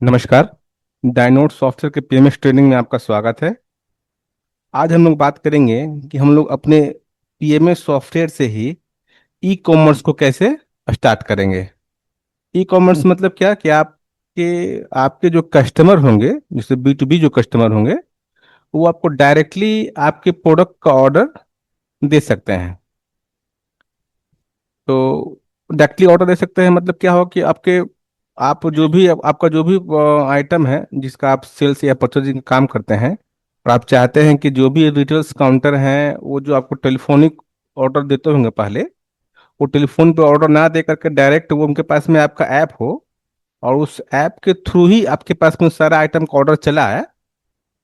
नमस्कार। डायनोड सॉफ्टवेयर के PMS training में आपका स्वागत है। आज हम लोग बात करेंगे कि हम लोग अपने पीएमएस सॉफ्टवेयर से ही ई कॉमर्स को कैसे स्टार्ट करेंगे। ई कॉमर्स मतलब क्या कि आपके आपके जो कस्टमर होंगे, जैसे बी टू बी जो कस्टमर होंगे, वो आपको डायरेक्टली आपके प्रोडक्ट का ऑर्डर दे सकते हैं। तो डायरेक्टली ऑर्डर दे सकते हैं मतलब क्या हो कि आप जो भी आपका जो भी आइटम है जिसका आप सेल्स या परचेजिंग काम करते हैं, और आप चाहते हैं कि जो भी रिटेल्स काउंटर हैं वो जो आपको टेलीफोनिक ऑर्डर देते होंगे पहले, वो टेलीफोन पे ऑर्डर ना दे करके डायरेक्ट वो उनके पास में आपका ऐप हो, और उस ऐप के थ्रू ही आपके पास में सारा आइटम का ऑर्डर चला है।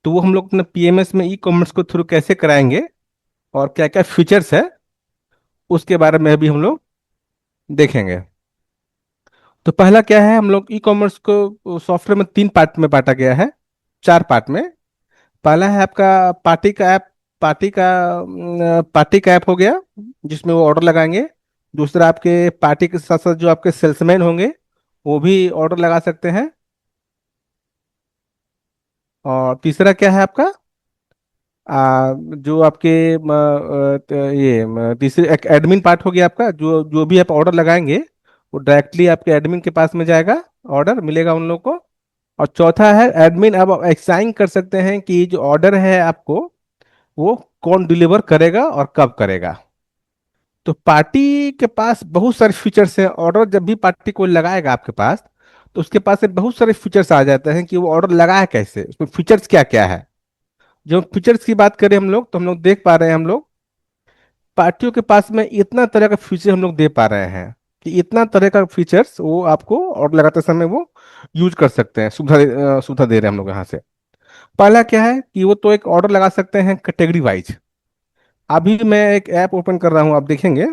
तो वो हम लोग अपने पीएमएस में ई कॉमर्स को थ्रू कैसे कराएंगे और क्या क्या फीचर्स है, उसके बारे में भी हम लोग देखेंगे। तो पहला क्या है, हम लोग ई कॉमर्स को सॉफ्टवेयर में तीन पार्ट में बांटा गया है, चार पार्ट में। पहला है आपका पार्टी का ऐप। पार्टी का ऐप हो गया, जिसमें वो ऑर्डर लगाएंगे। दूसरा, आपके पार्टी के साथ साथ जो आपके सेल्समैन होंगे वो भी ऑर्डर लगा सकते हैं। और तीसरा क्या है आपका, जो आपके तीसरे एक एडमिन पार्ट हो गया आपका, जो जो भी आप ऑर्डर लगाएंगे वो डायरेक्टली आपके एडमिन के पास में जाएगा, ऑर्डर मिलेगा उन लोग को। और चौथा है एडमिन, अब आप असाइन कर सकते हैं कि ये जो ऑर्डर है आपको, वो कौन डिलीवर करेगा और कब करेगा। तो पार्टी के पास बहुत सारे फीचर्स हैं। ऑर्डर जब भी पार्टी को लगाएगा आपके पास, तो उसके पास से बहुत सारे फीचर्स आ जाते हैं कि वो ऑर्डर लगाया कैसे, उसमें फीचर्स क्या क्या है। जो फीचर्स की बात करें हम लोग, तो हम लोग देख पा रहे हैं, हम लोग पार्टियों के पास में इतना तरह का फीचर हम लोग दे पा रहे हैं कि इतना तरह का फीचर्स वो आपको ऑर्डर लगाते समय वो यूज कर सकते हैं। सुविधा दे रहे हैं हम लोग यहाँ से। पहला क्या है कि वो तो एक ऑर्डर लगा सकते हैं कैटेगरी वाइज। अभी मैं एक ऐप ओपन कर रहा हूँ, आप देखेंगे।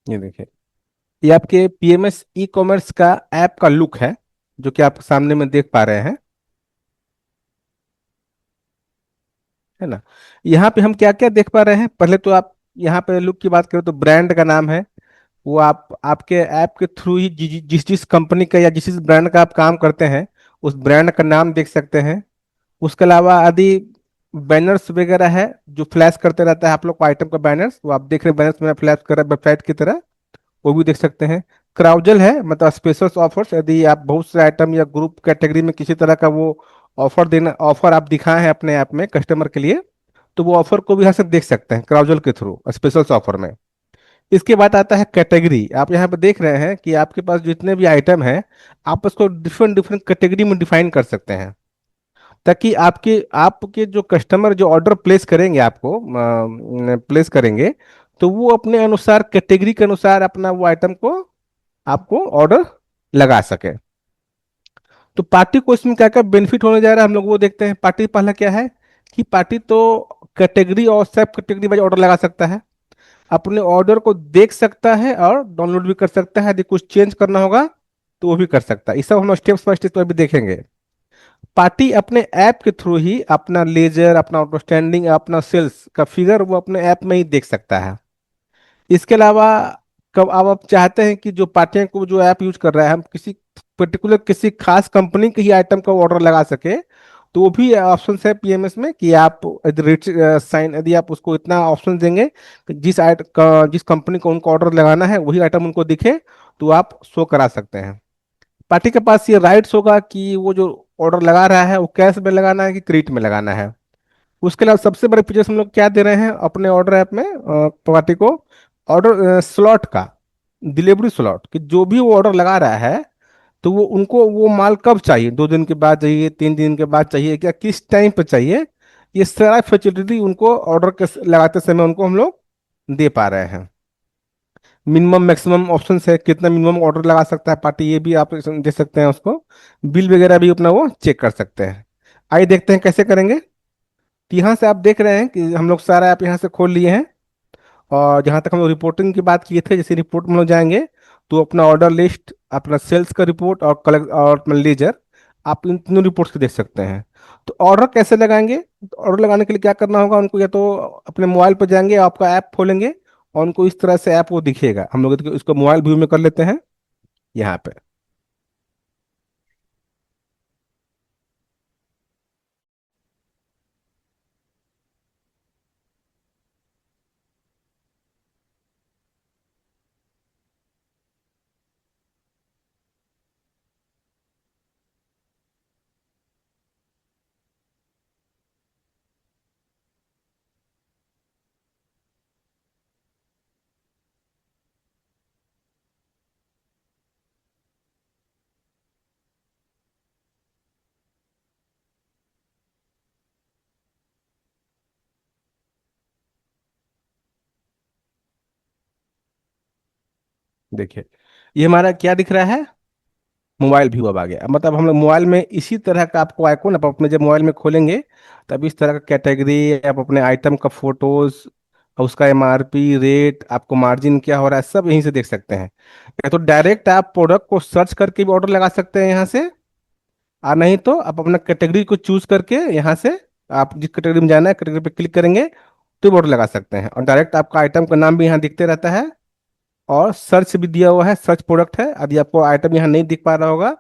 ये देखिए, ये आपके पीएमएस ई कॉमर्स का ऐप का लुक है, जो कि आप सामने में देख पा रहे हैं, है ना। यहाँ पे हम क्या क्या देख पा रहे हैं, पहले तो आप यहाँ पे लुक की बात करें तो ब्रांड का नाम है। वो आप आपके ऐप के थ्रू ही जिस जिस कंपनी का या जिस जिस ब्रांड का आप काम करते हैं, उस ब्रांड का नाम देख सकते हैं। उसके अलावा यदि बैनर्स वगैरह है जो फ्लैश करते रहता है आप लोग को, आइटम का बैनर्स वो आप देख रहे हैं, बैनर्स में फ्लैश कर रहा है वेबसाइट की तरह, वो भी देख सकते हैं। क्राउजल है, मतलब स्पेशल ऑफर्स, यदि आप बहुत से आइटम या ग्रुप कैटेगरी में किसी तरह का वो ऑफर आप दिखाए हैं अपने ऐप में कस्टमर के लिए, तो वो ऑफर को भी यहाँ से देख सकते हैं क्राउजल के थ्रू स्पेशल ऑफर में। इसके बाद आता है कैटेगरी। आप यहाँ पे देख रहे हैं कि आपके पास जितने भी आइटम हैं, आप उसको डिफरेंट डिफरेंट कैटेगरी में डिफाइन कर सकते हैं, ताकि आपके आपके जो कस्टमर जो ऑर्डर प्लेस करेंगे, आपको प्लेस करेंगे, तो वो अपने अनुसार कैटेगरी के अनुसार अपना वो आइटम को आपको ऑर्डर लगा सके। तो पार्टी को इसमें क्या क्या बेनिफिट होने जा रहा है हम लोग वो देखते हैं। पार्टी पहला क्या है कि पार्टी तो कैटेगरी और सब कैटेगरी वाइज ऑर्डर लगा सकता है, अपने ऑर्डर को देख सकता है और डाउनलोड भी कर सकता है। यदि कुछ चेंज करना होगा तो वो भी कर सकता है। ये सब हम लोग स्टेप्स बाय स्टेप अभी देखेंगे। पार्टी अपने ऐप के थ्रू ही अपना लेजर, अपना आउटस्टैंडिंग, अपना सेल्स का फिगर वो अपने ऐप में ही देख सकता है। इसके अलावा कब अब आप चाहते हैं कि जो पार्टियां को जो ऐप यूज कर रहा है, हम किसी पर्टिकुलर किसी खास कंपनी के ही आइटम का ऑर्डर लगा सके, तो वो भी ऑप्शन है पीएमएस में कि आप यदि रेट साइन, यदि आप उसको इतना ऑप्शन देंगे कि जिस कंपनी को उनको ऑर्डर लगाना है वही आइटम उनको दिखे, तो आप शो करा सकते हैं। पार्टी के पास ये राइट्स होगा कि वो जो ऑर्डर लगा रहा है वो कैश में लगाना है कि क्रेडिट में लगाना है। उसके अलावा सबसे बड़े फीचर्स हम लोग क्या दे रहे हैं अपने ऑर्डर ऐप में, पार्टी को ऑर्डर स्लॉट का, डिलीवरी स्लॉट, कि जो भी वो ऑर्डर लगा रहा है तो वो उनको वो माल कब चाहिए, 2 दिन के बाद चाहिए, 3 दिन के बाद चाहिए, क्या किस टाइम पे चाहिए, ये सारा फैसिलिटी उनको ऑर्डर के लगाते समय उनको हम लोग दे पा रहे हैं। मिनिमम मैक्सिमम ऑप्शन है, कितना मिनिमम ऑर्डर लगा सकता है पार्टी, ये भी आप दे सकते हैं उसको। बिल वगैरह भी अपना वो चेक कर सकते हैं। आइए देखते हैं कैसे करेंगे। तो यहाँ से आप देख रहे हैं कि हम लोग सारा ऐप यहाँ से खोल लिए हैं। और जहाँ तक हम लोग रिपोर्टिंग की बात किए थे, जैसे रिपोर्ट में हम लोग जाएंगे, तो अपना ऑर्डर लिस्ट, अपना सेल्स का रिपोर्ट और कलेक्ट और अपना लेजर, आप इन तीनों रिपोर्ट्स को देख सकते हैं। तो ऑर्डर कैसे लगाएंगे? तो ऑर्डर लगाने के लिए क्या करना होगा उनको, या तो अपने मोबाइल पर जाएंगे, आपका ऐप खोलेंगे और उनको इस तरह से ऐप वो दिखेगा। हम लोग इसको मोबाइल व्यू में कर लेते हैं यहाँ पे। देखिए, ये हमारा क्या दिख रहा है, मोबाइल व्यू अब आ गया। मतलब हम लोग मोबाइल में इसी तरह का आपको आइकॉन, आप अपने जब मोबाइल में खोलेंगे तब इस तरह का कैटेगरी, आप अपने आइटम का फोटोज, उसका एमआरपी रेट, आपको मार्जिन क्या हो रहा है, सब यहीं से देख सकते हैं। या तो डायरेक्ट आप प्रोडक्ट को सर्च करके भी ऑर्डर लगा सकते हैं यहाँ से, और नहीं तो आप अपना कैटेगरी को चूज करके यहाँ से, आप जिस कैटेगरी में जाना है कैटेगरी पे क्लिक करेंगे तो ऑर्डर लगा सकते हैं। और डायरेक्ट आपका आइटम का नाम भी यहाँ दिखते रहता है, और सर्च भी दिया हुआ है, सर्च प्रोडक्ट है। यदि आपको आइटम यहाँ नहीं दिख पा रहा होगा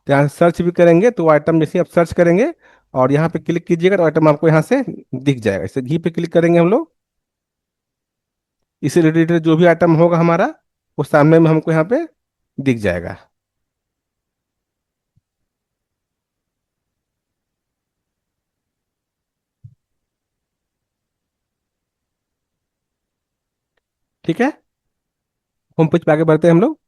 तो यहाँ सर्च भी करेंगे तो आइटम जैसे ही आप सर्च करेंगे और यहाँ पे क्लिक कीजिएगा तो आइटम आपको यहाँ से दिख जाएगा। इसे घी पे क्लिक करेंगे हम लोग, इसे रिलेटेड जो भी आइटम होगा हमारा वो सामने में हमको यहाँ पे दिख जाएगा। ठीक है, होम पेज पे आगे बढ़ते हैं हम लोग।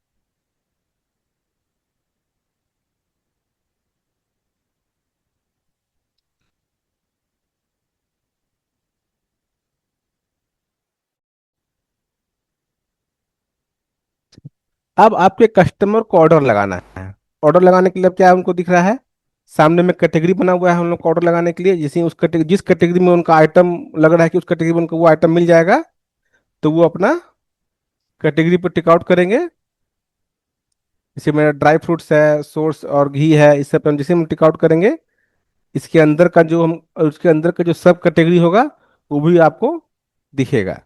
अब आपके कस्टमर को ऑर्डर लगाना है। ऑर्डर लगाने के लिए अब क्या उनको दिख रहा है, सामने में कैटेगरी बना हुआ है उन लोग को ऑर्डर लगाने के लिए। जैसे ही उस कैटेगरी, जिस कैटेगरी में उनका आइटम लग रहा है कि उस कैटेगरी में उनको वो आइटम मिल जाएगा, तो वो अपना कैटेगरी पर टिक आउट करेंगे। जैसे मेरा ड्राई फ्रूट्स है, सोर्स और घी है, इस सब पे हम जैसे हम टिक आउट करेंगे, इसके अंदर का जो हम, उसके अंदर का जो सब कैटेगरी होगा वो भी आपको दिखेगा।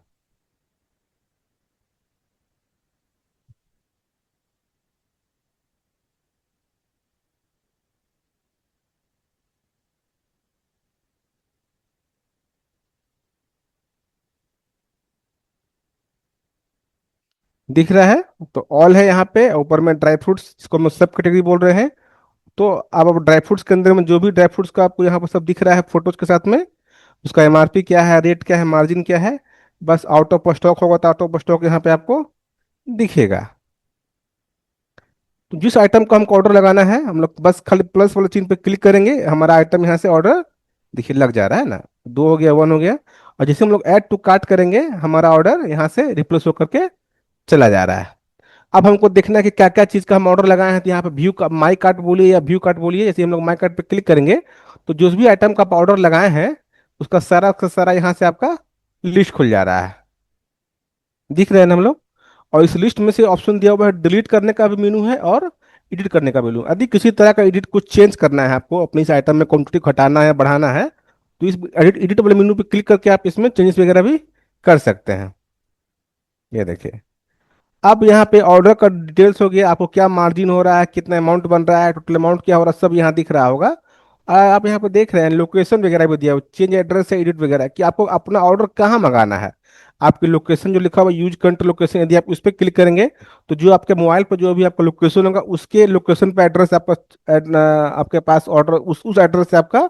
दिख रहा है, तो ऑल है यहाँ पे, ऊपर में ड्राई फ्रूट्स जिसको हम सब कैटेगरी बोल रहे हैं। तो अब ड्राई फ्रूट्स के अंदर में जो भी ड्राई फ्रूट्स का आपको यहाँ पर सब दिख रहा है फोटोज के साथ में, उसका एमआरपी क्या है, रेट क्या है, मार्जिन क्या है, बस आउट ऑफ स्टॉक होगा तो आउट ऑफ स्टॉक यहाँ पे आपको दिखेगा। तो जिस आइटम को हमको ऑर्डर लगाना है, हम लोग बस खाली प्लस वाले चिन्ह पे क्लिक करेंगे, हमारा आइटम यहाँ से ऑर्डर देखिए लग जा रहा है ना, दो हो गया, वन हो गया। और जैसे हम लोग ऐड टू कार्ट करेंगे, हमारा ऑर्डर यहाँ से रिप्लेस होकर के चला जा रहा है। अब हमको देखना है कि क्या क्या चीज़ का हम ऑर्डर लगाए हैं, तो यहाँ पे व्यू का माई कार्ट बोलिए या व्यू कार्ट बोलिए, जैसे हम लोग माई कार्ट पे क्लिक करेंगे तो जो भी आइटम का आप ऑर्डर लगाए हैं उसका सारा का सारा यहाँ से आपका लिस्ट खुल जा रहा है। दिख रहे हैं ना हम लोग? और इस लिस्ट में से ऑप्शन दिया हुआ है डिलीट करने का भी मेनू है और एडिट करने का मेनू। यदि किसी तरह का एडिट कुछ चेंज करना है आपको, अपने इस आइटम में क्वांटिटी घटाना है बढ़ाना है, तो इस एडिट एडिट वाले मेनू पे क्लिक करके आप इसमें चेंजेस वगैरह भी कर सकते हैं। ये देखिए, अब यहाँ पे ऑर्डर का डिटेल्स हो गया, आपको क्या मार्जिन हो रहा है, कितना अमाउंट बन रहा है, टोटल अमाउंट क्या हो रहा है, सब यहाँ दिख रहा होगा। आप यहाँ पे देख रहे हैं लोकेशन वगैरह भी दिया हुआ, चेंज एड्रेस है, एडिट वगैरह, कि आपको अपना ऑर्डर कहाँ मंगाना है। आपकी लोकेशन जो लिखा हुआ यूज कंट्री लोकेशन, यदि आप उस पर क्लिक करेंगे तो जो आपके मोबाइल पर जो भी आपका लोकेशन होगा उसके लोकेशन पे एड्रेस आपका आपके पास ऑर्डर, उस एड्रेस से आपका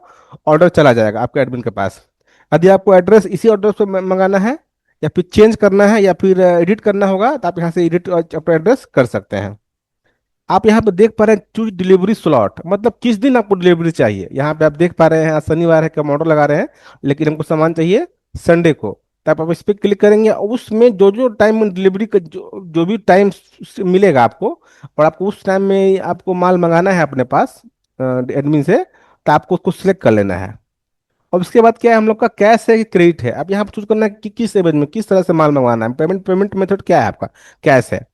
ऑर्डर चला जाएगा आपके एडमिन के पास। यदि आपको एड्रेस इसी एड्रेस पे मंगाना है या फिर चेंज करना है या फिर एडिट करना होगा तो आप यहाँ से एडिट अपना एड्रेस कर सकते हैं। आप यहाँ पे देख पा रहे हैं चूज डिलीवरी स्लॉट, मतलब किस दिन आपको डिलीवरी चाहिए। यहाँ पे आप देख पा रहे हैं आज शनिवार है, कब ऑर्डर लगा रहे हैं, लेकिन हमको सामान चाहिए संडे को। तो आप इस पर क्लिक करेंगे और उसमें जो जो टाइम में डिलीवरी का जो भी टाइम मिलेगा आपको, और आपको उस टाइम में आपको माल मंगाना है अपने पास एडमिन से, तो आपको उसको सिलेक्ट कर लेना है। और उसके बाद क्या है, हम लोग का कैश है कि क्रेडिट है, अब यहाँ पर चूज करना है कि किस एवज में किस तरह से माल मंगवाना है, पेमेंट पेमेंट मेथड क्या है आपका, कैश है।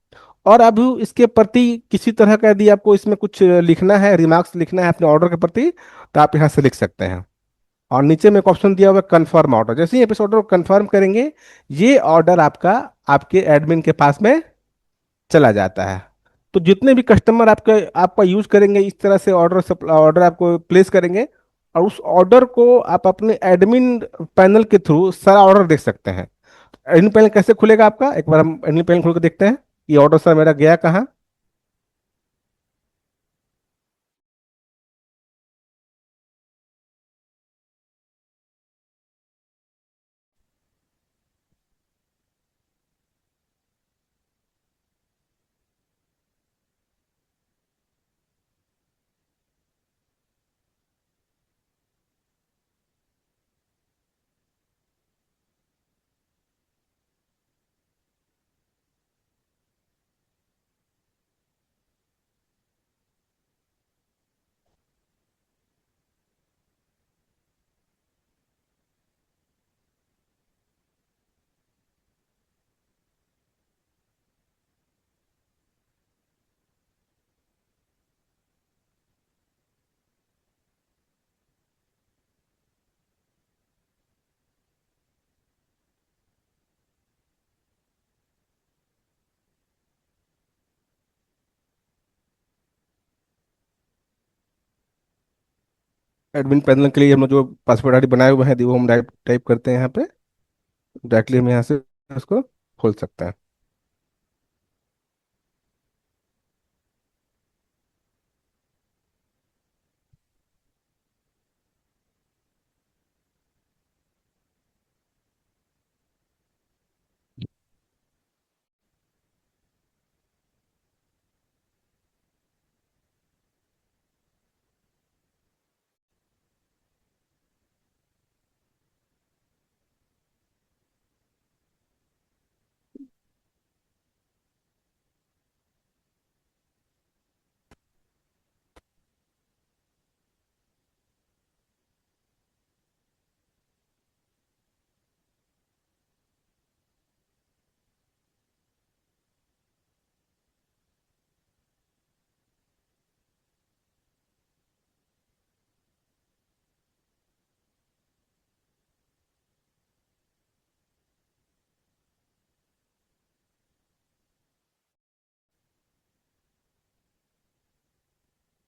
और अब इसके प्रति किसी तरह का यदि आपको इसमें कुछ लिखना है, रिमार्क्स लिखना है अपने ऑर्डर के प्रति, तो आप यहाँ से लिख सकते हैं। और नीचे में एक ऑप्शन दिया हुआ है कन्फर्म ऑर्डर, जैसे ही आप इस ऑर्डर को कन्फर्म करेंगे, ये ऑर्डर आपका आपके एडमिन के पास में चला जाता है। तो जितने भी कस्टमर आपके आपका यूज करेंगे इस तरह से ऑर्डर ऑर्डर आपको प्लेस करेंगे, और उस ऑर्डर को आप अपने एडमिन पैनल के थ्रू सारा ऑर्डर देख सकते हैं। एडमिन पैनल कैसे खुलेगा आपका, एक बार हम एडमिन पैनल खोल के देखते हैं। ये ऑर्डर सर मेरा गया कहाँ। एडमिन पैनल के लिए हम लोग जो पासवर्ड आईडी बनाए हुए हैं वो हम टाइप करते हैं यहाँ पे। डायरेक्टली हम यहाँ से उसको खोल सकते हैं।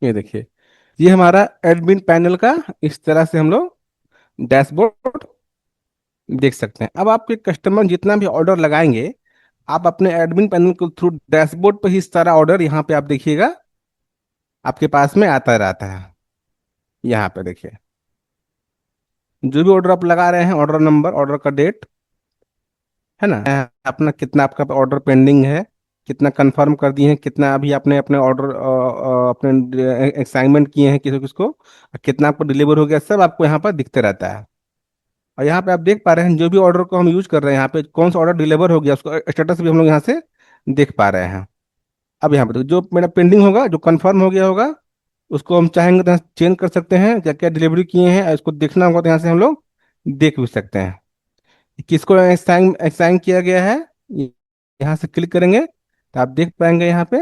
ये देखिए, ये हमारा एडमिन पैनल का इस तरह से हम लोग डैशबोर्ड देख सकते हैं। अब आपके कस्टमर जितना भी ऑर्डर लगाएंगे, आप अपने एडमिन पैनल के थ्रू डैशबोर्ड पर ही सारा ऑर्डर यहाँ पे आप देखिएगा आपके पास में आता रहता है। यहाँ पे देखिए, जो भी ऑर्डर आप लगा रहे हैं, ऑर्डर नंबर, ऑर्डर का डेट, है ना, अपना कितना आपका ऑर्डर पेंडिंग है, कितना कंफर्म कर दिए हैं, कितना अभी आपने अपने ऑर्डर अपने असाइनमेंट किए हैं किसी किसको, और कितना आपको डिलीवर हो गया, सब आपको यहाँ पर दिखते रहता है। और यहाँ पे आप देख पा रहे हैं जो भी ऑर्डर को हम यूज कर रहे हैं, यहाँ पे कौन सा ऑर्डर डिलीवर हो गया उसको स्टेटस भी हम लोग यहाँ से देख पा रहे हैं। अब यहाँ पे तो जो मेरा पेंडिंग होगा, जो कंफर्म हो गया होगा, उसको हम चाहेंगे तो चेंज कर सकते हैं, क्या क्या डिलीवरी किए हैं इसको देखना होगा तो यहाँ से हम लोग देख भी सकते हैं। किसको असाइन असाइन किया गया है, यहाँ से क्लिक करेंगे तो आप देख पाएंगे यहाँ पे।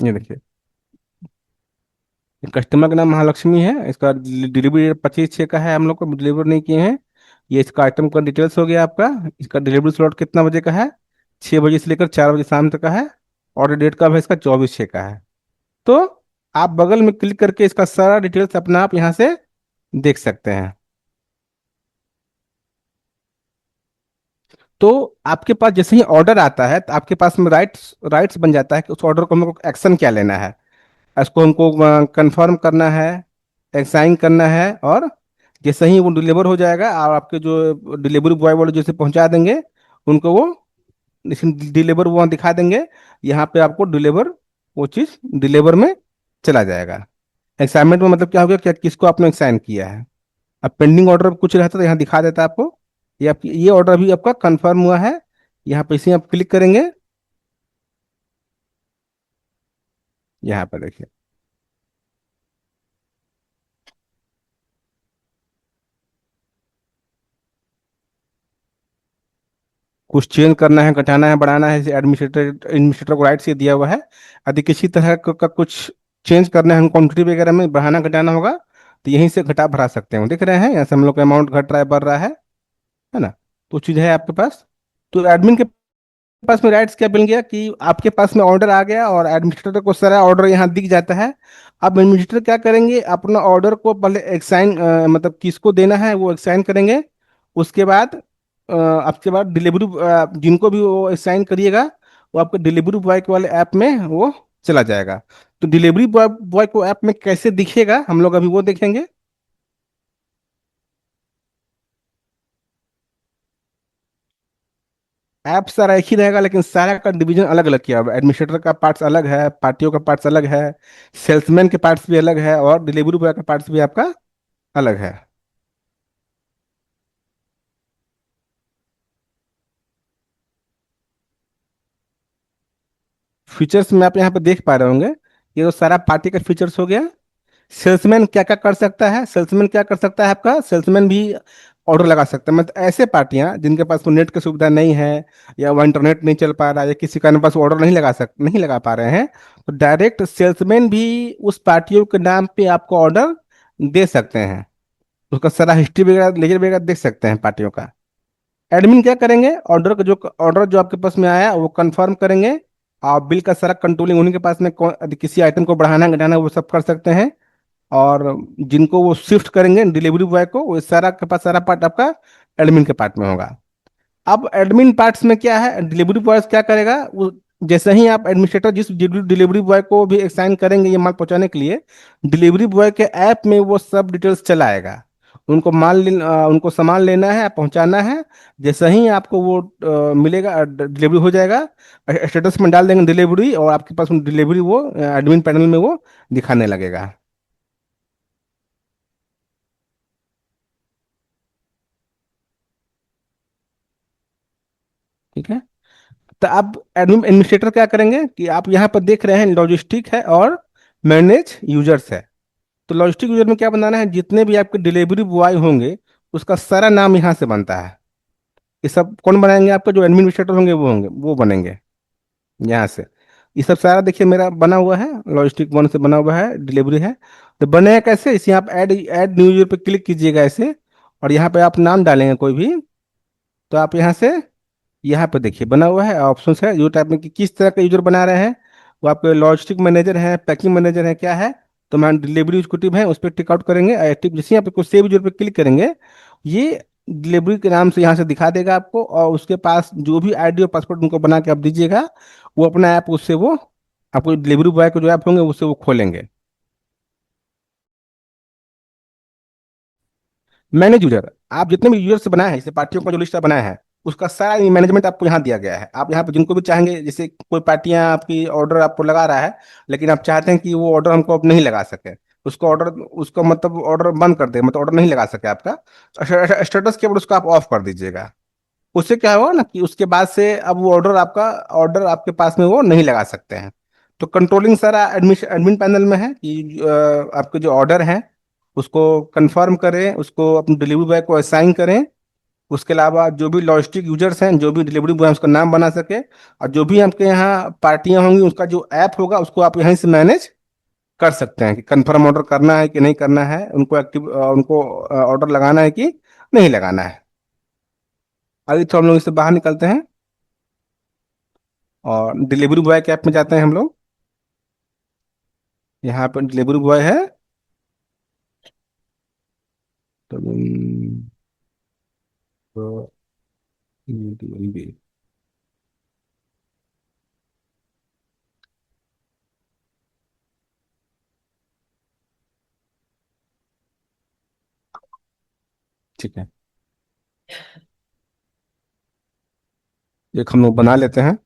ये देखिए, कस्टमर का नाम महालक्ष्मी है, इसका डिलीवरी 25/6 का है, हम लोग को डिलीवर नहीं किए हैं। ये इसका आइटम का डिटेल्स हो गया आपका। इसका डिलीवरी स्लॉट कितना बजे का है, 6 बजे से लेकर 4 बजे शाम तक का है। ऑर्डर डेट का है इसका 24/6 का है। तो आप बगल में क्लिक करके इसका सारा डिटेल्स अपना आप यहाँ से देख सकते हैं। तो आपके पास जैसे ही ऑर्डर आता है तो आपके पास में राइट्स राइट्स बन जाता है कि उस ऑर्डर को हमको एक्शन क्या लेना है। इसको हमको कंफर्म करना है, साइन करना है, और जैसे ही वो डिलीवर हो जाएगा और आपके जो डिलीवरी बॉय वाले जैसे पहुंचा देंगे उनको, वो डिलीवर वो वहाँ दिखा देंगे। यहाँ पे आपको डिलीवर, वो चीज़ डिलीवर में चला जाएगा। असाइनमेंट में मतलब क्या हो गया, क्या किसको आपने साइन किया है। अब पेंडिंग ऑर्डर कुछ रहता है तो यहाँ दिखा देता है आपको, ये ऑर्डर भी आपका कंफर्म हुआ है। यहाँ पे इसे आप क्लिक करेंगे, यहाँ पे देखिए। कुछ चेंज करना है, घटाना है, बढ़ाना है, एडमिनिस्ट्रेटर एडमिनिस्ट्रेटर को राइट से दिया हुआ है। यदि किसी तरह का कुछ चेंज करना है, क्वांटिटी वगैरह में बढ़ाना घटाना होगा, तो यहीं से घटा बढ़ा सकते हैं। देख रहे हैं यहाँ से हम लोग का अमाउंट घट रहा है, बढ़ रहा है ना। तो चीज़ है आपके पास। तो एडमिन के पास में राइट्स क्या बन गया कि आपके पास में ऑर्डर आ गया और एडमिनिस्ट्रेटर को सारा ऑर्डर यहाँ दिख जाता है। अब एडमिनिस्ट्रेटर क्या करेंगे, अपना ऑर्डर को पहले एक्साइन, मतलब किसको देना है वो एक्साइन करेंगे। उसके बाद आपके बाद डिलीवरी, जिनको भी वो एक्साइन करिएगा, वो आपके डिलीवरी बॉय के वाले ऐप में वो चला जाएगा। तो डिलीवरी बॉय बॉय को ऐप में कैसे दिखेगा हम लोग अभी वो देखेंगे। ऐप सारा एक ही रहेगा, लेकिन सारा का डिवीजन अलग अलग किया हुआ है। एडमिनिस्ट्रेटर का पार्ट्स अलग है, पार्टियों का पार्ट्स अलग है, सेल्समैन के पार्ट्स भी अलग है, और डिलीवरी बॉय का पार्ट्स भी आपका अलग है। फीचर्स में आप यहाँ पे देख पा रहे होंगे, ये तो सारा पार्टी का फीचर्स हो गया। सेल्समैन क्या क्या कर सकता है, सेल्समैन क्या कर सकता है, आपका सेल्समैन भी ऑर्डर लगा सकता है। मतलब ऐसे पार्टियां जिनके पास वो नेट की सुविधा नहीं है, या वो इंटरनेट नहीं चल पा रहा है, या किसी कारण पास ऑर्डर नहीं लगा पा रहे हैं, तो डायरेक्ट सेल्समैन भी उस पार्टियों के नाम पे आपको ऑर्डर दे सकते हैं। उसका सारा हिस्ट्री वगैरह, लेजर वगैरह देख सकते हैं पार्टियों का। एडमिन क्या करेंगे, ऑर्डर जो आपके पास में आया वो कंफर्म करेंगे। और बिल का सारा कंट्रोलिंग उन्हीं के पास में, यदि किसी आइटम को बढ़ाना घटाना वो सब कर सकते हैं। और जिनको वो शिफ्ट करेंगे डिलीवरी बॉय को, वो सारा के पास सारा पार्ट आपका एडमिन के पार्ट में होगा। अब एडमिन पार्ट्स में क्या है, डिलीवरी बॉय क्या करेगा, वो जैसे ही आप एडमिनिस्ट्रेटर जिस डिलीवरी बॉय को भी असाइन करेंगे ये माल पहुंचाने के लिए, डिलीवरी बॉय के ऐप में वो सब डिटेल्स चला आएगा। उनको सामान लेना है, पहुंचाना है। जैसे ही आपको वो मिलेगा, डिलीवरी हो जाएगा, स्टेटस में डाल देंगे डिलीवरी, और आपके पास डिलीवरी वो एडमिन पैनल में वो दिखाने लगेगा। ठीक है। तो अब एडमिनिस्ट्रेटर क्या करेंगे कि आप यहाँ पर देख रहे हैं लॉजिस्टिक है और मैनेज यूजर्स है। तो लॉजिस्टिक यूजर में क्या बनाना है, जितने भी आपके डिलीवरी बॉय होंगे उसका सारा नाम यहाँ से बनता है। ये सब कौन बनाएंगे, आपका जो एडमिनिस्ट्रेटर होंगे वो बनेंगे यहाँ से। ये सब सारा देखिए मेरा बना हुआ है, लॉजिस्टिक वन से बना हुआ है, डिलीवरी है। तो बनेगा कैसे, इसे आप ऐड ऐड न्यू यूजर पे क्लिक कीजिएगा ऐसे, और यहाँ पे आप नाम डालेंगे कोई भी। तो आप यहाँ पे देखिए बना हुआ है ऑप्शन है, यूजर टाइप में कि किस तरह का यूजर बना रहे हैं। वो आपके लॉजिस्टिक मैनेजर है, पैकिंग मैनेजर है, क्या है। तो मैं डिलीवरी एग्जीक्यूटिव है, उस पर टिक आउट करेंगे, एक्टिव जैसे ही आप को सेव यूजर पे क्लिक करेंगे, ये डिलीवरी के नाम से यहाँ से दिखा देगा आपको। और उसके पास जो भी आईडी और पासवर्ड उनको बना के आप दीजिएगा, वो अपना ऐप उससे वो आपको डिलीवरी बॉय के जो ऐप होंगे उससे वो खोलेंगे। मैनेज यूजर, आप जितने भी यूजर से बनाए हैं, जैसे पार्टियों का जो लिस्ट बनाया है, उसका सारा मैनेजमेंट आपको यहाँ दिया गया है। आप यहाँ पे जिनको भी चाहेंगे, जैसे कोई पार्टियां आपकी ऑर्डर आपको लगा रहा है, लेकिन आप चाहते हैं कि वो ऑर्डर हमको अब नहीं लगा सके, उसको मतलब ऑर्डर बंद कर दे, मतलब ऑर्डर नहीं लगा सके आपका, स्टेटस केवल उसको आप ऑफ कर दीजिएगा। उससे क्या होगा ना कि उसके बाद से अब वो ऑर्डर आपके पास में वो नहीं लगा सकते हैं। तो कंट्रोलिंग सारा एडमिन पैनल में है कि आपके जो ऑर्डर हैं उसको कंफर्म करें, उसको अपने डिलीवरी बॉय को असाइन करें। उसके अलावा जो भी लॉजिस्टिक यूजर्स हैं, जो भी डिलीवरी बॉय उसका नाम बना सके, और जो भी आपके यहाँ पार्टियां होंगी उसका जो ऐप होगा उसको आप यहीं से मैनेज कर सकते हैं कि कंफर्म ऑर्डर करना है कि नहीं करना है, उनको ऑर्डर लगाना है कि नहीं लगाना है। अभी तो हम लोग इससे बाहर निकलते हैं और डिलीवरी बॉय के ऐप में जाते हैं हम लोग। यहाँ पर डिलीवरी बॉय है। तो तो ठीक है, एक हम लोग बना लेते हैं।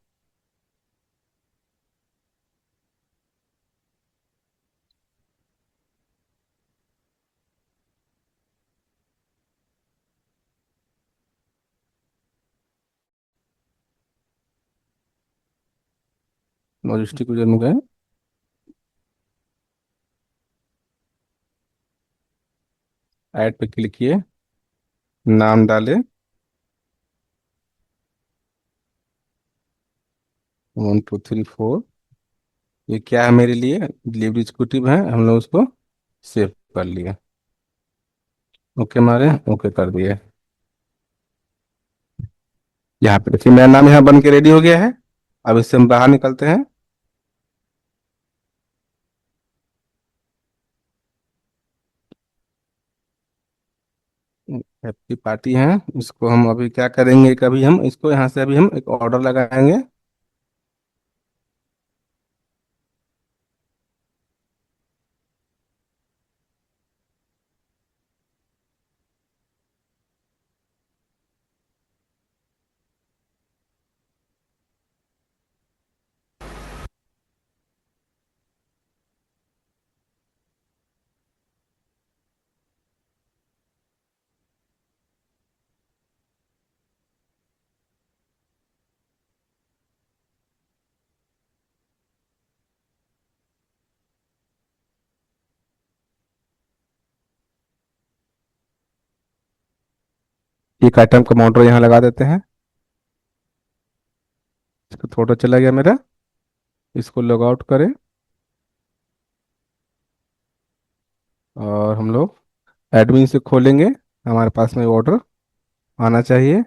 लॉजिस्टिक यूजर में गए, ऐड पे क्लिक किए, नाम डाले, 1234। ये क्या है मेरे लिए? डिलीवरी एग्जीक्यूटिव है, हम लोग उसको सेव कर लिए। ओके मारे, ओके कर दिए। यहाँ पे देखिए मेरा नाम यहाँ बन के रेडी हो गया है। अब इससे हम बाहर निकलते हैं। हैप्पी पार्टी है। इसको हम अभी क्या करेंगे, कभी हम इसको यहाँ से अभी हम एक ऑर्डर लगाएंगे। एक आइटम का ऑर्डर यहाँ लगा देते हैं। इसका फोटो चला गया मेरा। इसको लॉग आउट करें और हम लोग एडमिन से खोलेंगे। हमारे पास में ऑर्डर आना चाहिए।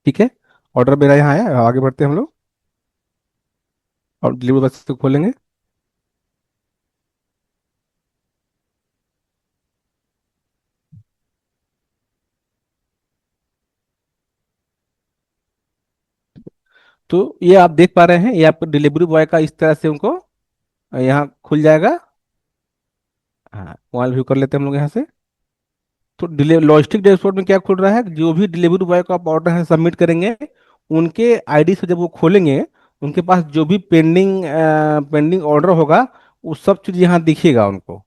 ठीक है, ऑर्डर मेरा यहाँ आया, आगे बढ़ते हैं हम लोग और डिलीवरी बस को खोलेंगे। तो ये आप देख पा रहे हैं, ये आपको डिलीवरी बॉय का इस तरह से उनको यहाँ खुल जाएगा। हाँ, मोबाइल व्यू कर लेते हैं हम लोग यहाँ से। तो लॉजिस्टिक डैशबोर्ड में क्या खुल रहा है, जो भी डिलीवरी बॉय को आप ऑर्डर है सबमिट करेंगे, उनके आईडी से जब वो खोलेंगे, उनके पास जो भी पेंडिंग ऑर्डर होगा, वो सब चीज़ यहाँ दिखेगा उनको।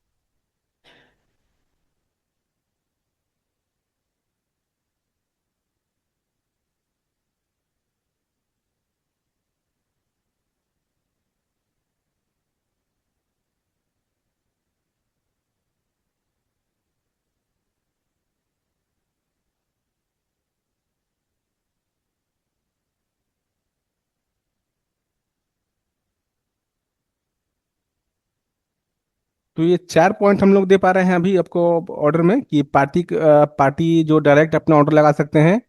तो ये 4 पॉइंट हम लोग दे पा रहे हैं अभी आपको ऑर्डर में, कि पार्टी जो डायरेक्ट अपना ऑर्डर लगा सकते हैं,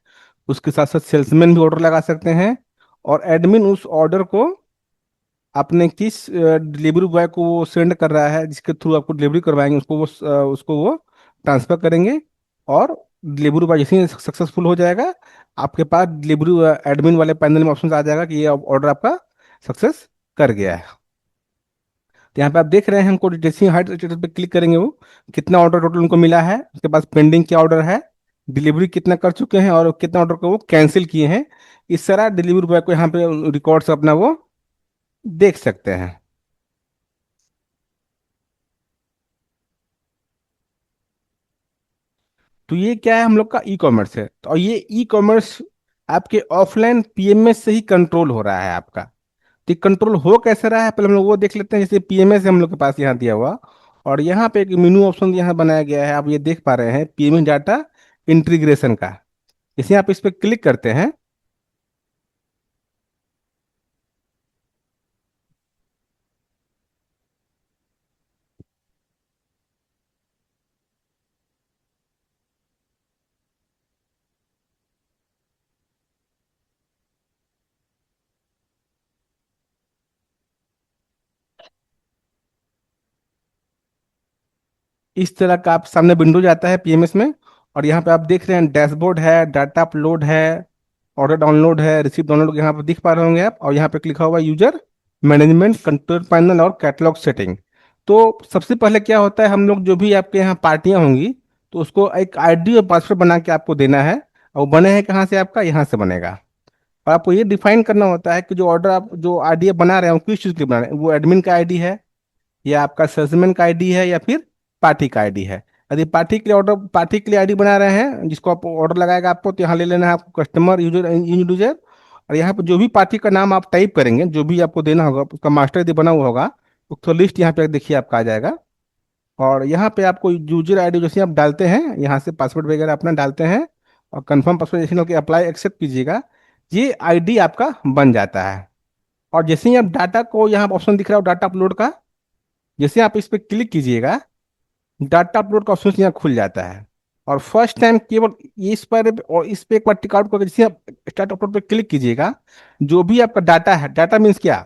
उसके साथ साथ सेल्समैन भी ऑर्डर लगा सकते हैं, और एडमिन उस ऑर्डर को अपने किस डिलीवरी बॉय को वो सेंड कर रहा है, जिसके थ्रू आपको डिलीवरी करवाएंगे, उसको वो ट्रांसफर करेंगे। और डिलीवरी बॉय जैसे ही सक्सेसफुल हो जाएगा, आपके पास डिलीवरी एडमिन वाले पैनल में ऑप्शन आ जाएगा कि ये ऑर्डर आपका सक्सेस कर गया है। तो यहाँ पे आप देख रहे हैं, हमको जैसे ही हाइट स्टेटस पे क्लिक करेंगे, वो कितना ऑर्डर टोटल उनको मिला है, उसके पास पेंडिंग क्या ऑर्डर है, डिलीवरी कितना कर चुके हैं, और कितना ऑर्डर को वो कैंसिल किए हैं। इस तरह डिलीवरी बॉय को यहाँ पे रिकॉर्ड्स अपना वो देख सकते हैं। तो ये क्या है, हम लोग का ई कॉमर्स है। तो ये ई कॉमर्स आपके ऑफलाइन पीएमएस से ही कंट्रोल हो रहा है आपका। तो कंट्रोल हो कैसे रहा है, पहले हम लोग वो देख लेते हैं। जैसे पीएमएस हम लोग के पास यहाँ दिया हुआ, और यहाँ पे एक मेनू ऑप्शन यहाँ बनाया गया है, आप ये देख पा रहे हैं, पीएमएस डाटा इंटीग्रेशन का। जैसे आप इस पर क्लिक करते हैं, इस तरह का आप सामने विंडो जाता है पीएमएस में। और यहाँ पे आप देख रहे हैं डैशबोर्ड है, डाटा अपलोड है, ऑर्डर डाउनलोड है, रिसीप्ट डाउनलोड यहाँ पे दिख पा रहे होंगे आप। और यहाँ पे लिखा हुआ है यूजर मैनेजमेंट, कंट्रोल पैनल और कैटलॉग सेटिंग। तो सबसे पहले क्या होता है, हम लोग जो भी आपके यहाँ पार्टियां होंगी, तो उसको एक आईडी और पासवर्ड बना के आपको देना है। और वो बने हैं कहाँ से, आपका यहाँ से बनेगा। और आपको ये डिफाइन करना होता है कि जो ऑर्डर आप जो आईडी बना रहे हैं वो किस चीज़ के बना रहे हैं, वो एडमिन का आईडी है, या आपका सेल्समैन का आईडी है, या फिर पार्टी का आईडी है। यदि पार्टी के लिए ऑर्डर, पार्टी के लिए आईडी बना रहे हैं जिसको आप ऑर्डर लगाएगा आपको, तो यहाँ ले लेना है आपको कस्टमर यूजर यूजर। और यहाँ पे जो भी पार्टी का नाम आप टाइप करेंगे, जो भी आपको देना होगा, उसका मास्टर यदि बना हुआ होगा, उसका लिस्ट यहाँ पे देखिए आपका आ जाएगा। और यहाँ पे आपको यूजर आईडी जैसे आप डालते हैं, यहाँ से पासवर्ड वगैरह अपना डालते हैं, और कंफर्म पासवर्ड जैसे कि अप्लाई एक्सेप्ट कीजिएगा, ये आईडी आपका बन जाता है। और जैसे ही आप डाटा को, यहाँ ऑप्शन दिख रहा है डाटा अपलोड का, जैसे आप इस पर क्लिक कीजिएगा, डाटा अपलोड का ऑप्शन यहाँ खुल जाता है। और फर्स्ट टाइम केवल इस पर, और इस पे एक बार टिक आउट करके जैसे आप स्टार्ट अपलोड पे क्लिक कीजिएगा, जो भी आपका डाटा है, डाटा मीन्स क्या,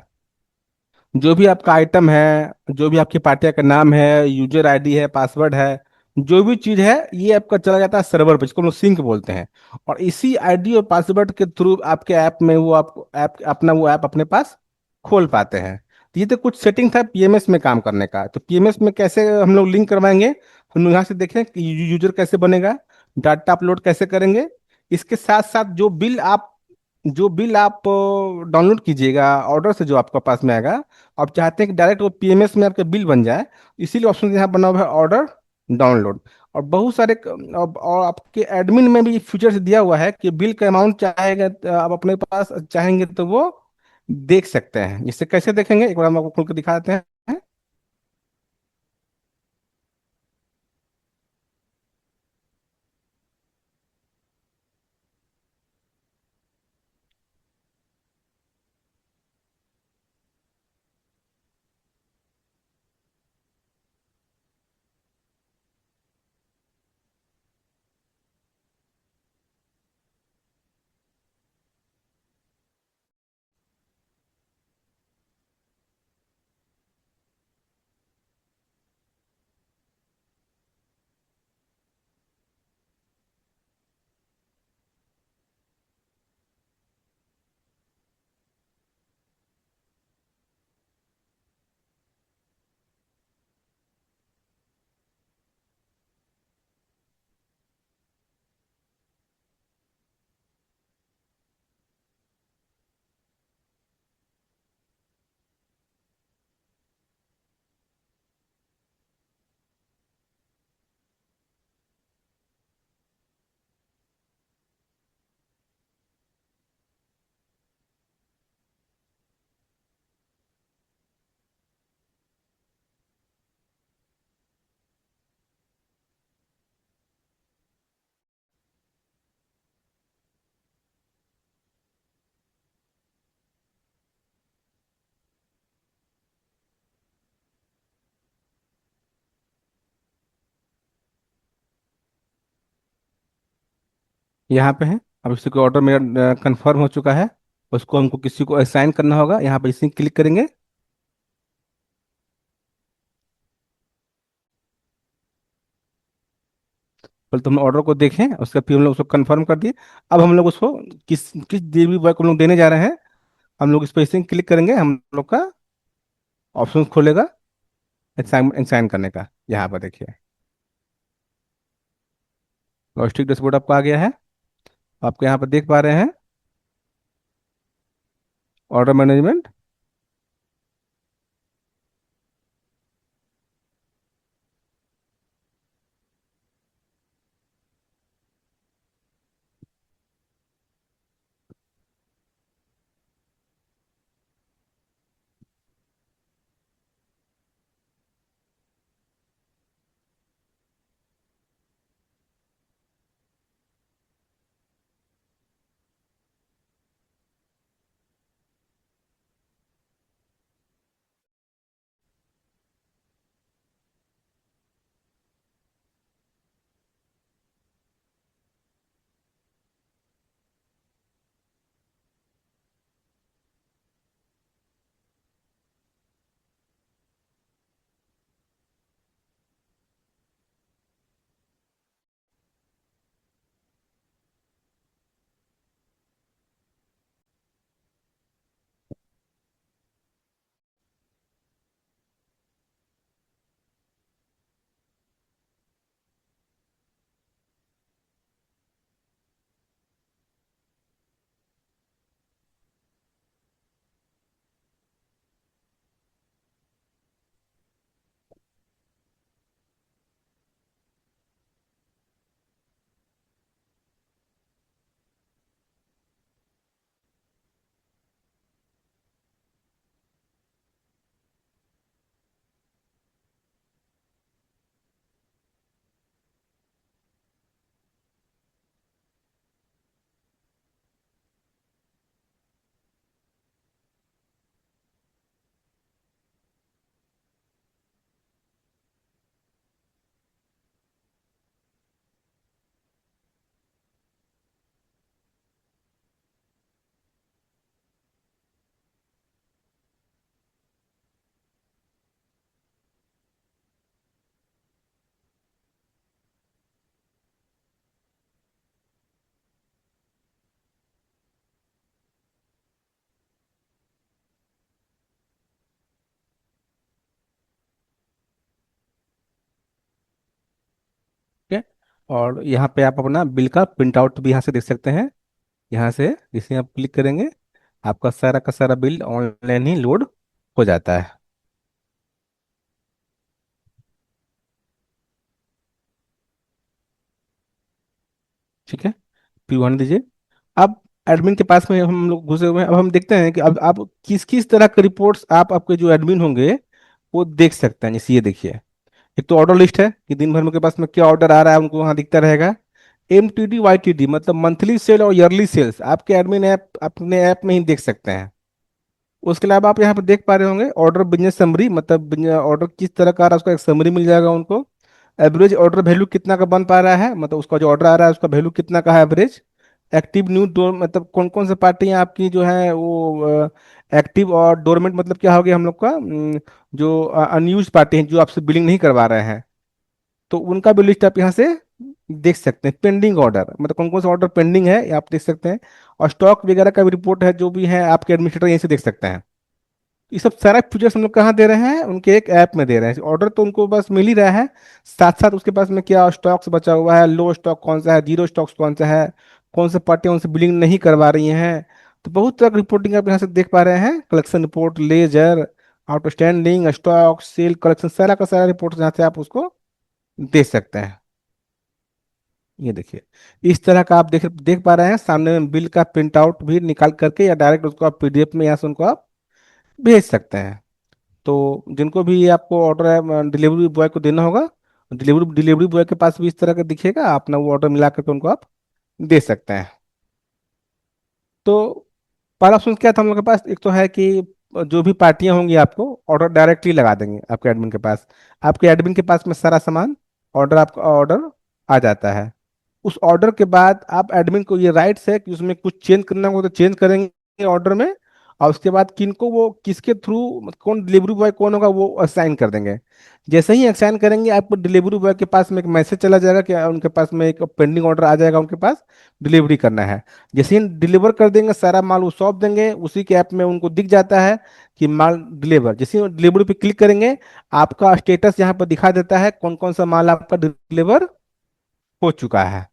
जो भी आपका आइटम है, जो भी आपकी पार्टी का नाम है, यूजर आईडी है, पासवर्ड है, जो भी चीज है, ये आपका चला जाता है सर्वर पे, जिसको हम लोग सिंक बोलते हैं। और इसी आईडी और पासवर्ड के थ्रू आपके ऐप में वो आपको ऐप अपना वो ऐप अपने पास खोल पाते हैं। तो ये तो कुछ सेटिंग था पीएमएस में काम करने का। तो पीएमएस में कैसे हम लोग लिंक करवाएंगे, हम लोग यहाँ से देखें कि यूजर कैसे बनेगा, डाटा अपलोड कैसे करेंगे। इसके साथ साथ जो बिल आप डाउनलोड कीजिएगा ऑर्डर से, जो आपका पास में आएगा, आप चाहते हैं कि डायरेक्ट वो पीएमएस में आपका बिल बन जाए, इसीलिए ऑप्शन यहाँ बना हुआ है ऑर्डर डाउनलोड। और बहुत सारे और आपके एडमिन में भी फीचर्स दिया हुआ है कि बिल का अमाउंट चाहेगा तो आप अपने पास चाहेंगे तो वो देख सकते हैं। इससे कैसे देखेंगे, एक बार हम आपको खुल कर दिखा देते हैं। यहाँ पे है, अब इसको ऑर्डर मेरा कंफर्म हो चुका है। उसको हमको किसी को असाइन करना होगा, यहाँ पे इसी क्लिक करेंगे। पहले तो हम ऑर्डर को देखें, उसके फिर हम लोग उसको कंफर्म कर दिए। अब हम लोग उसको किस किस डिलीवरी बॉय को हम लोग देने जा रहे हैं, हम लोग इस पर इसे क्लिक करेंगे, हम लोग का ऑप्शन खोलेगा साइन करने का। यहाँ पर देखिए लॉजिस्टिक डैशबोर्ड आपका आ गया है। आपको यहाँ पर देख पा रहे हैं ऑर्डर मैनेजमेंट। और यहाँ पे आप अपना बिल का प्रिंट आउट भी यहाँ से देख सकते हैं। यहाँ से जिसे आप क्लिक करेंगे आपका सारा का सारा बिल ऑनलाइन ही लोड हो जाता है। ठीक है, फिर वन दीजिए। अब एडमिन के पास में हम लोग घुसे हुए हैं। अब हम देखते हैं कि अब आप किस किस तरह के रिपोर्ट्स आप आपके जो एडमिन होंगे वो देख सकते हैं। जैसे ये देखिए, एक तो ऑर्डर लिस्ट है कि दिन भर में के पास में क्या ऑर्डर आ रहा है उनको वहाँ दिखता रहेगा। MTD YTD मतलब मंथली सेल और ईयरली सेल्स आपके एडमिन ऐप अपने ऐप में ही देख सकते हैं। उसके अलावा आप यहाँ पे देख पा रहे होंगे ऑर्डर बिजनेस समरी, मतलब ऑर्डर किस तरह का आ रहा है उसका एक समरी मिल जाएगा उनको। एवरेज ऑर्डर वैल्यू कितना का बन पा रहा है, मतलब उसका जो ऑर्डर आ रहा है उसका वैल्यू कितना का है एवरेज। एक्टिव न्यू डोर मतलब कौन कौन से पार्टियां आपकी जो है वो एक्टिव, और डोरमेंट मतलब क्या हो गया हम लोग का, जो अनयूज पार्टी हैं जो आपसे बिलिंग नहीं करवा रहे हैं, तो उनका भी लिस्ट आप यहाँ से देख सकते हैं। पेंडिंग ऑर्डर मतलब कौन कौन सा ऑर्डर पेंडिंग है ये आप देख सकते हैं। और स्टॉक वगैरह का भी रिपोर्ट है जो भी है आपके एडमिनिस्ट्रेटर यहीं से देख सकते हैं। ये सब सारा फीचर्स हम लोग कहाँ दे रहे हैं, उनके एक ऐप में दे रहे हैं। ऑर्डर तो उनको बस मिल ही रहा है, साथ साथ उसके पास में क्या स्टॉक्स बचा हुआ है, लो स्टॉक कौन सा है, जीरो स्टॉक्स कौन सा है, कौन से पार्टियां उनसे बिलिंग नहीं करवा रही हैं। तो बहुत तरह की रिपोर्टिंग आप यहाँ से देख पा रहे हैं। Collection report, ledger, outstanding, stock, sale, collection, सारा का सारा रिपोर्ट यहाँ से आप उसको दे सकते हैं। ये देखिए, इस तरह का आप देख देख पा रहे हैं सामने में बिल का प्रिंट आउट भी निकाल करके, या डायरेक्ट उसको आप PDF में यहाँ से उनको आप भेज सकते हैं। तो जिनको भी आपको ऑर्डर है डिलीवरी बॉय को देना होगा, डिलीवरी बॉय के पास भी इस तरह का दिखेगा, अपना वो ऑर्डर मिला करके उनको आप दे सकते हैं। तो पहला ऑप्शन क्या था हम लोग के पास, एक तो है कि जो भी पार्टियां होंगी आपको ऑर्डर डायरेक्टली लगा देंगे आपके एडमिन के पास। आपके एडमिन के पास में सारा सामान ऑर्डर, आपका ऑर्डर आ जाता है। उस ऑर्डर के बाद आप एडमिन को ये राइट्स है कि उसमें कुछ चेंज करना होगा तो चेंज करेंगे ऑर्डर में। और उसके बाद किनको वो किसके थ्रू कौन डिलीवरी बॉय कौन होगा वो असाइन कर देंगे। जैसे ही असाइन करेंगे आपको डिलीवरी बॉय के पास में एक मैसेज चला जाएगा कि उनके पास में एक पेंडिंग ऑर्डर आ जाएगा उनके पास, डिलीवरी करना है। जैसे ही डिलीवर कर देंगे सारा माल वो सौंप देंगे, उसी के ऐप में उनको दिख जाता है कि माल डिलीवर। जैसे ही डिलीवरी पे क्लिक करेंगे आपका स्टेटस यहाँ पर दिखा देता है कौन कौन सा माल आपका डिलीवर हो चुका है।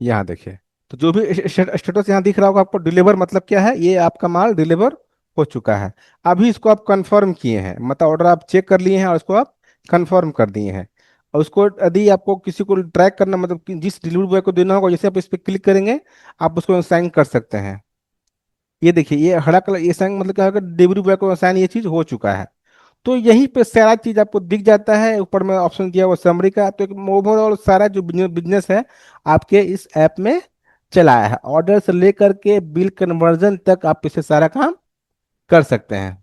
यहाँ देखिए, तो जो भी स्टेटस यहाँ दिख रहा होगा आपको, डिलीवर मतलब क्या है, ये आपका माल डिलीवर हो चुका है। अभी इसको आप कंफर्म किए हैं, मतलब ऑर्डर आप चेक कर लिए हैं और इसको आप कंफर्म कर दिए हैं। और उसको यदि आपको किसी को ट्रैक करना, मतलब कि जिस डिलीवरी बॉय को देना होगा, जैसे आप इस पर क्लिक करेंगे आप उसको साइन कर सकते हैं। ये देखिए, ये हरा कलर, ये साइन मतलब क्या होगा, डिलीवरी बॉय को साइन ये चीज हो चुका है। तो यहीं पे सारा चीज आपको दिख जाता है। ऊपर में ऑप्शन दिया हुआ समरी का, तो एक ओवरऑल सारा जो बिजनेस है आपके इस ऐप में चला है। ऑर्डर से लेकर के बिल कन्वर्जन तक आप इससे सारा काम कर सकते हैं।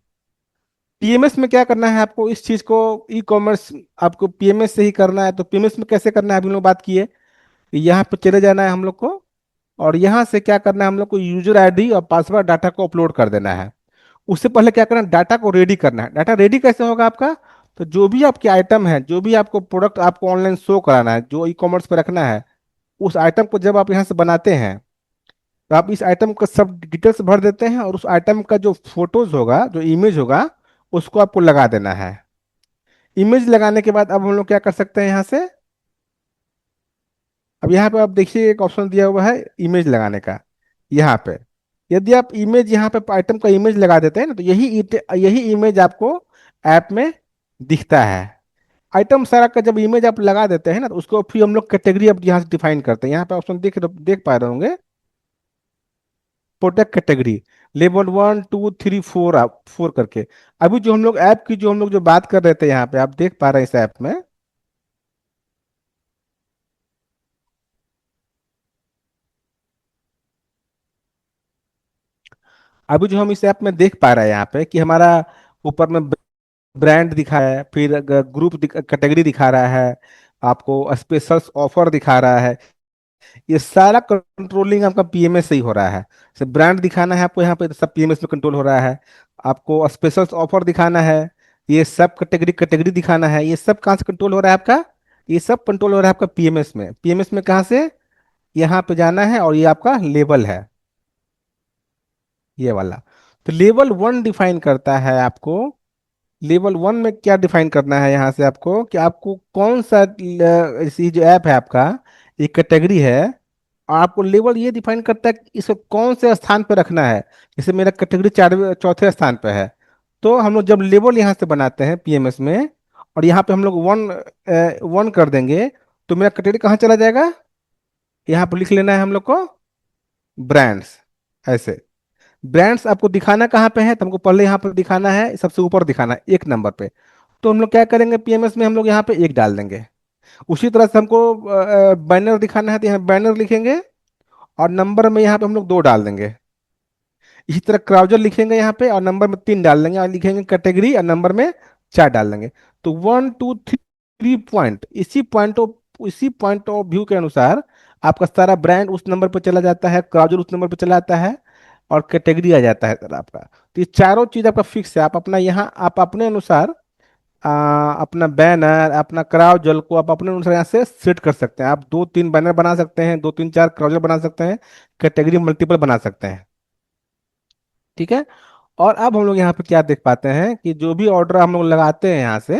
PMS में क्या करना है आपको, इस चीज को ई कॉमर्स आपको PMS से ही करना है। तो PMS में कैसे करना है, अभी हम लोग बात किए। यहाँ पे चले जाना है हम लोग को, और यहाँ से क्या करना है हम लोग को, यूजर ID और पासवर्ड डाटा को अपलोड कर देना है। उससे पहले क्या करना है, डाटा को रेडी करना है। डाटा रेडी कैसे होगा आपका, तो जो भी आपके आइटम है, जो भी आपको प्रोडक्ट आपको ऑनलाइन शो कराना है, जो ई कॉमर्स पर रखना है, उस आइटम को जब आप यहाँ से बनाते हैं तो आप इस आइटम का सब डिटेल्स भर देते हैं, और उस आइटम का जो फोटोज होगा, जो इमेज होगा, उसको आपको लगा देना है। इमेज लगाने के बाद अब हम लोग क्या कर सकते हैं यहाँ से, अब यहाँ पे आप देखिए एक ऑप्शन दिया हुआ है इमेज लगाने का। यहाँ पे यदि आप इमेज, यहाँ पे आइटम का इमेज लगा देते हैं ना, तो यही इमेज आपको ऐप में दिखता है। आइटम सारा का जब इमेज आप लगा देते हैं ना, तो उसको फिर हम लोग कैटेगरी अब यहाँ से डिफाइन करते हैं। यहाँ पे ऑप्शन देख पा रहे होंगे, प्रोडक्ट कैटेगरी, लेवल 1 2 3 4, आप 4 करके। अभी जो हम लोग ऐप की जो हम लोग जो बात कर रहे थे, यहाँ पे आप देख पा रहे हैं इस ऐप में, अभी जो हम इस ऐप में देख पा रहे हैं यहाँ पे कि हमारा ऊपर में ब्रांड दिखा है, फिर ग्रुप कैटेगरी दिखा रहा है, आपको स्पेशल ऑफर दिखा रहा है। ये सारा कंट्रोलिंग आपका PMS से ही हो रहा है। जैसे ब्रांड दिखाना है आपको यहाँ पे, तो सब PMS में कंट्रोल हो रहा है। आपको स्पेशल ऑफर दिखाना है, ये सब कैटेगरी कैटेगरी दिखाना है, ये सब कहाँ से कंट्रोल हो रहा है आपका, ये सब कंट्रोल हो रहा है आपका पीएमएस में। पीएमएस में कहाँ से, यहाँ पे जाना है और ये आपका लेवल है, ये वाला। तो लेवल वन डिफाइन करता है आपको, लेवल वन में क्या डिफाइन करना है यहाँ से आपको, कि आपको कौन सा इसी जो ऐप है आपका, एक कैटेगरी है, और आपको लेवल ये डिफाइन करता है कि इसको कौन से स्थान पे रखना है। जैसे मेरा कैटेगरी चौथे स्थान पे है, तो हम लोग जब लेवल यहाँ से बनाते हैं पीएमएस में, और यहाँ पे हम लोग वन वन कर देंगे, तो मेरा कैटेगरी कहाँ चला जाएगा, यहाँ पर लिख लेना है हम लोग को ब्रांड्स, ऐसे। ब्रांड्स आपको दिखाना कहाँ पे है, तो हमको पहले यहाँ पर दिखाना है, सबसे ऊपर दिखाना है 1 नंबर पे। तो हम लोग क्या करेंगे, पीएमएस में हम लोग यहाँ पे 1 डाल देंगे। उसी तरह से हमको बैनर दिखाना है, तो यहाँ बैनर लिखेंगे, और नंबर में यहाँ पे हम लोग 2 डाल देंगे। इसी तरह क्राउजर लिखेंगे यहाँ पे, और नंबर में 3 डाल देंगे, और लिखेंगे कैटेगरी, और नंबर में 4 डाल देंगे। तो 1 2 3 पॉइंट, इसी पॉइंट ऑफ व्यू के अनुसार आपका सारा ब्रांड उस नंबर पर चला जाता है, क्राउजर उस नंबर पर चला जाता है, और कैटेगरी आ जाता है सर आपका। तो ये चारों चीज आपका फिक्स है, आप अपना यहाँ आप अपने अनुसार अपना बैनर, अपना क्राउजल को आप अपने अनुसार यहाँ से सेट कर सकते हैं। आप 2 3 बैनर बना सकते हैं, 2 3 4 क्राउजल बना सकते हैं, कैटेगरी मल्टीपल बना सकते हैं। ठीक है। और अब हम लोग यहाँ पे क्या देख पाते हैं कि जो भी ऑर्डर हम लोग लगाते हैं यहाँ से,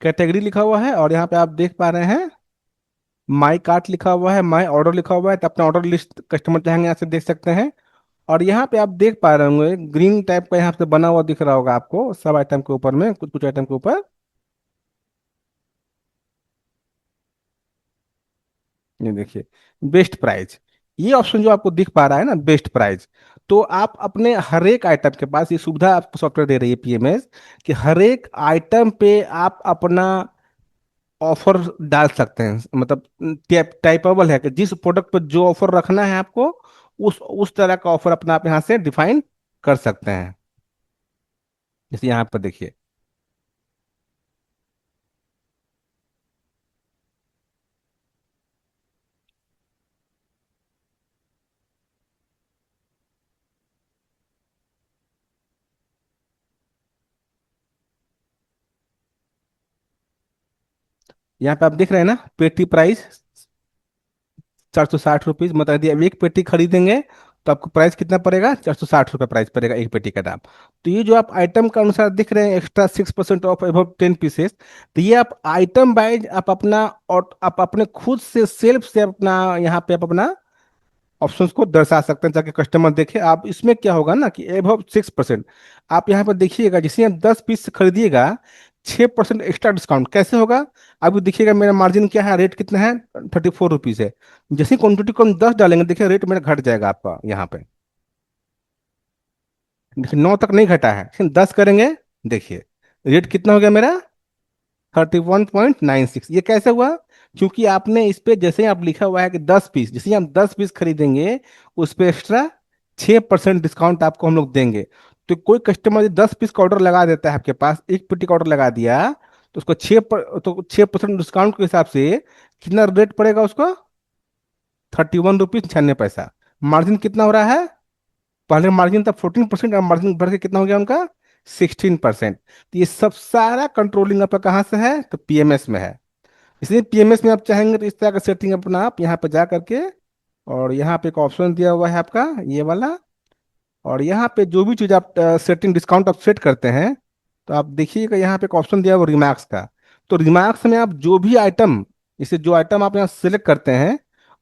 कैटेगरी लिखा हुआ है, और यहाँ पे आप देख पा रहे हैं माई कार्ट लिखा हुआ है, माई ऑर्डर लिखा हुआ है। तो अपना ऑर्डर लिस्ट कस्टमर चाहेंगे यहाँ से देख सकते हैं। और यहाँ पे आप देख पा रहे होंगे ग्रीन टाइप का यहाँ पे बना हुआ दिख रहा होगा आपको, सब आइटम के ऊपर में, कुछ कुछ आइटम के ऊपर। ये देखिए, बेस्ट प्राइस, ये ऑप्शन जो आपको दिख पा रहा है ना, बेस्ट प्राइस। तो आप अपने हर एक आइटम के पास, ये सुविधा आपको सॉफ्टवेयर दे रही है पीएमएस, कि हर एक आइटम पे आप अपना ऑफर डाल सकते हैं। मतलब टाइपेबल है कि जिस प्रोडक्ट पर जो ऑफर रखना है आपको, उस तरह का ऑफर अपना आप यहाँ से डिफाइन कर सकते हैं। जैसे यहाँ पर देखिए, यहाँ पे आप देख रहे हैं ना, पेटी प्राइस 460 रुपीज। मतलब यदि आप एक पेटी खरीदेंगे तो आपको प्राइस कितना पड़ेगा, 460 रुपये प्राइस पड़ेगा एक पेटी का दाम। तो ये जो आप आइटम का अनुसार दिख रहे हैं, एक्स्ट्रा 6% ऑफ एबव 10 पीसेस, तो ये आप आइटम वाइज आप अपना, और आप अपने खुद से सेल्फ से अपना यहाँ पे आप अपना ऑप्शंस को दर्शा सकते हैं, ताकि कस्टमर देखे। आप इसमें क्या होगा ना कि एबव 6%, आप यहाँ पर देखिएगा, जिसे आप 10 पीस खरीदिएगा, 6% एक्स्ट्रा डिस्काउंट कैसे होगा। अभी देखिएगा मेरा मार्जिन क्या है, रेट कितना है, 34 रुपीज है। जैसे क्वांटिटी को हम 10 डालेंगे, देखिए रेट मेरा घट जाएगा आपका यहाँ पे। देखिए 9 तक नहीं घटा है, लेकिन 10 करेंगे, देखिए रेट कितना हो गया मेरा, 31.96। ये कैसे हुआ, क्योंकि आपने इस पे जैसे ही आप लिखा हुआ है कि 10 पीस, जैसे ही हम 10 पीस खरीदेंगे, उस पे एक्स्ट्रा 6% डिस्काउंट आपको हम लोग देंगे। तो कोई कस्टमर 10 पीस का ऑर्डर लगा देता है आपके पास, एक पेटी का ऑर्डर लगा दिया, तो उसको 6% डिस्काउंट के हिसाब से कितना रेट पड़ेगा उसको, 31 रुपीज 96 पैसा। मार्जिन कितना हो रहा है, पहले मार्जिन था 14%, और मार्जिन बढ़ के कितना हो गया उनका, 16%। तो ये सब सारा कंट्रोलिंग आपका कहाँ से है, तो पीएमएस में है। इसलिए पीएमएस में आप चाहेंगे तो इस तरह का सेटिंग अपना आप यहाँ पे जा करके, और यहाँ पे एक ऑप्शन दिया हुआ है आपका ये वाला, और यहाँ पे जो भी चीज़ आप सेटिंग डिस्काउंट आप सेट करते हैं, तो आप देखिएगा यहाँ पे एक ऑप्शन दिया हुआ रिमार्क्स का। तो रिमार्क्स में आप जो भी आइटम, इसे जो आइटम आप यहाँ सेलेक्ट करते हैं,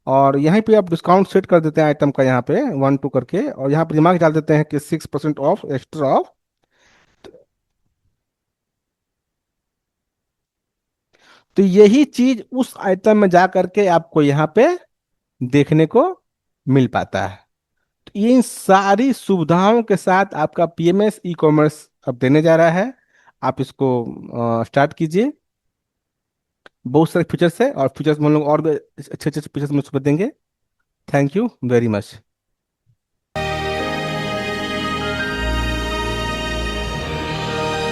और यहीं पे आप डिस्काउंट सेट कर देते हैं आइटम का, यहाँ पे 1 2 करके, और यहाँ पे रिमार्क डाल देते हैं कि 6% ऑफ, एक्स्ट्रा ऑफ। तो यही चीज उस आइटम में जा करके आपको यहाँ पे देखने को मिल पाता है। तो इन सारी सुविधाओं के साथ आपका पीएमएस ई कॉमर्स अब देने जा रहा है। आप इसको स्टार्ट कीजिए। बहुत सारे फीचर्स है, और फीचर्स में हम लोग और भी अच्छे अच्छे फीचर्स में उसको देंगे। Thank you very much.